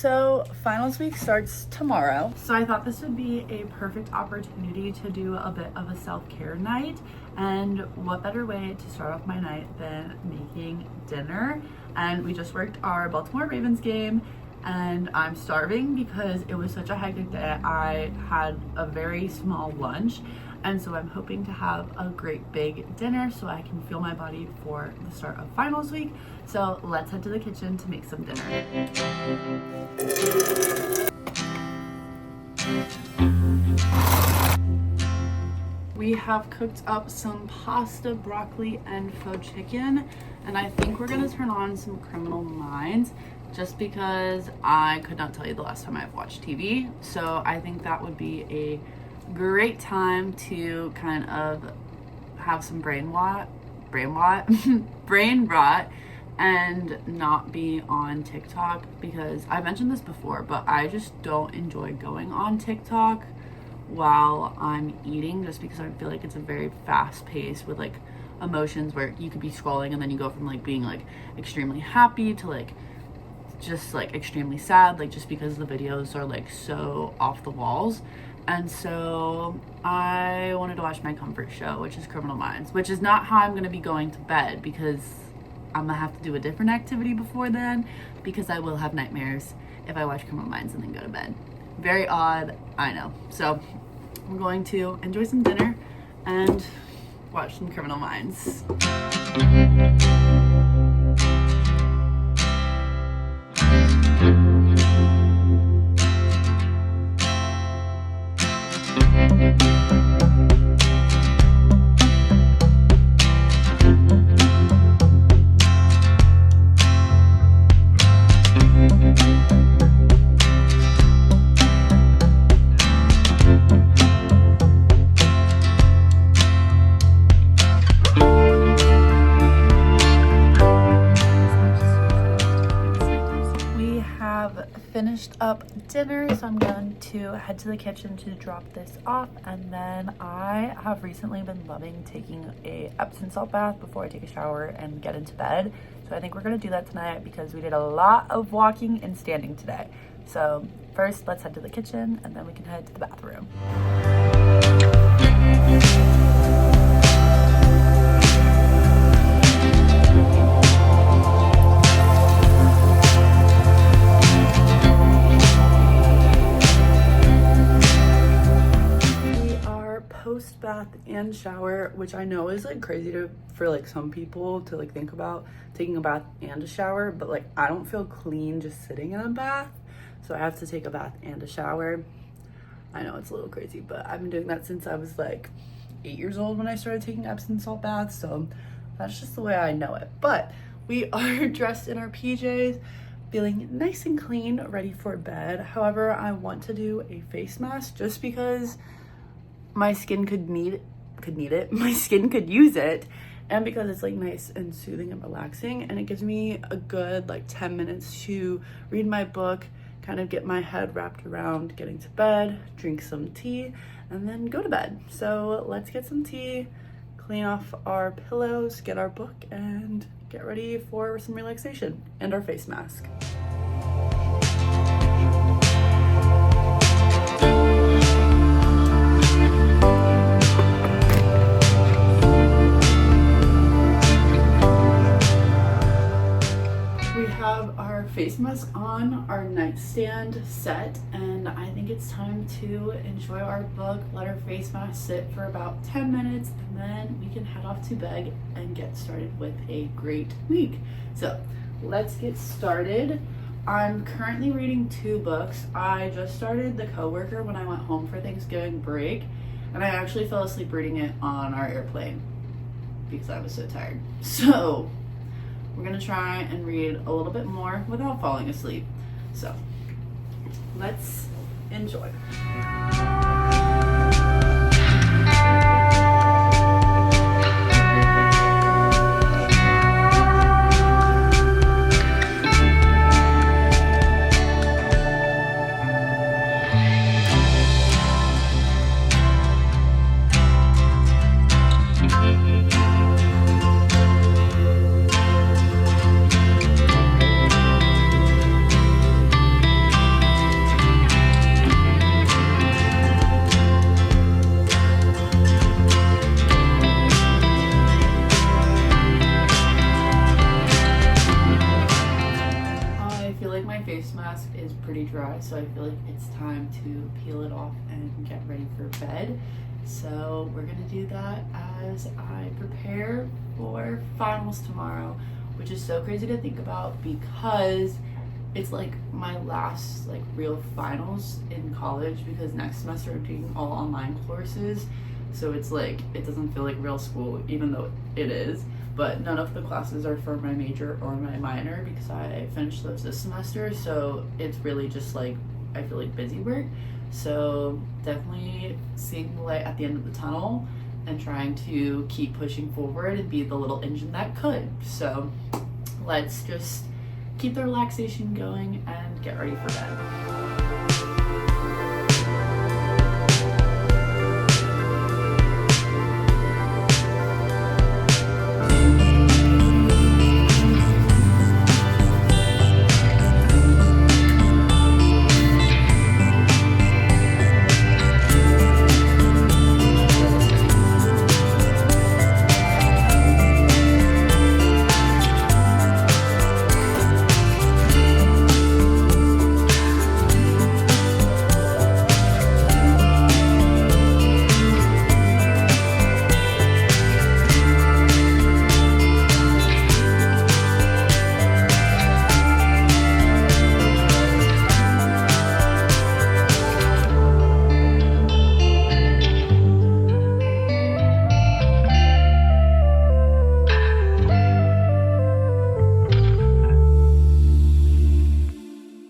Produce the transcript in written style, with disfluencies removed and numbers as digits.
So finals week starts tomorrow. So I thought this would be a perfect opportunity to do a bit of a self-care night. And what better way to start off my night than making dinner? And we just worked our Baltimore Ravens game and I'm starving because it was such a hectic day. I had a very small lunch. And so I'm hoping to have a great big dinner so I can fuel my body for the start of finals week. So let's head to the kitchen to make some dinner. We have cooked up some pasta, broccoli, and faux chicken. And I think we're gonna turn on some Criminal Minds just because I could not tell you the last time I've watched TV. So I think that would be a great time to kind of have some brain rot and not be on TikTok, because I mentioned this before, but I just don't enjoy going on TikTok while I'm eating, just because I feel like it's a very fast pace with like emotions where you could be scrolling and then you go from like being like extremely happy to like just like extremely sad, like just because the videos are like so off the walls. And so I wanted to watch my comfort show, which is Criminal Minds, which is not how I'm going to be going to bed, because I'm going to have to do a different activity before then, because I will have nightmares if I watch Criminal Minds and then go to bed. Very odd, I know. So I'm going to enjoy some dinner and watch some Criminal Minds. Finished up dinner, so I'm going to head to the kitchen to drop this off. And then I have recently been loving taking a Epsom salt bath before I take a shower and get into bed. So I think we're going to do that tonight because we did a lot of walking and standing today. So first, let's head to the kitchen and then we can head to the bathroom. Post bath and shower, which I know is like crazy for like some people to like think about taking a bath and a shower, but like I don't feel clean just sitting in a bath, so I have to take a bath and a shower. I know it's a little crazy, but I've been doing that since I was like 8 years old when I started taking Epsom salt baths, so that's just the way I know it. But we are dressed in our PJs, feeling nice and clean, ready for bed. However, I want to do a face mask just because my skin could need it. My skin could use it, and because it's like nice and soothing and relaxing, and it gives me a good like 10 minutes to read my book, kind of get my head wrapped around getting to bed, drink some tea, and then go to bed. So let's get some tea, clean off our pillows, get our book, and get ready for some relaxation and our face mask. Face mask on, our nightstand set, and I think it's time to enjoy our book, let our face mask sit for about 10 minutes, and then we can head off to bed and get started with a great week. So let's get started. I'm currently reading 2 books. I just started The Coworker when I went home for Thanksgiving break, and I actually fell asleep reading it on our airplane because I was so tired. So we're gonna try and read a little bit more without falling asleep. So let's enjoy. mask is pretty dry, so I feel like it's time to peel it off and get ready for bed. So we're gonna do that as I prepare for finals tomorrow, which is so crazy to think about because it's like my last like real finals in college, because next semester I'm taking all online courses. So it's like, it doesn't feel like real school, even though it is. But none of the classes are for my major or my minor because I finished those this semester. So it's really just like, I feel like busy work. So definitely seeing the light at the end of the tunnel and trying to keep pushing forward and be the little engine that could. So let's just keep the relaxation going and get ready for bed.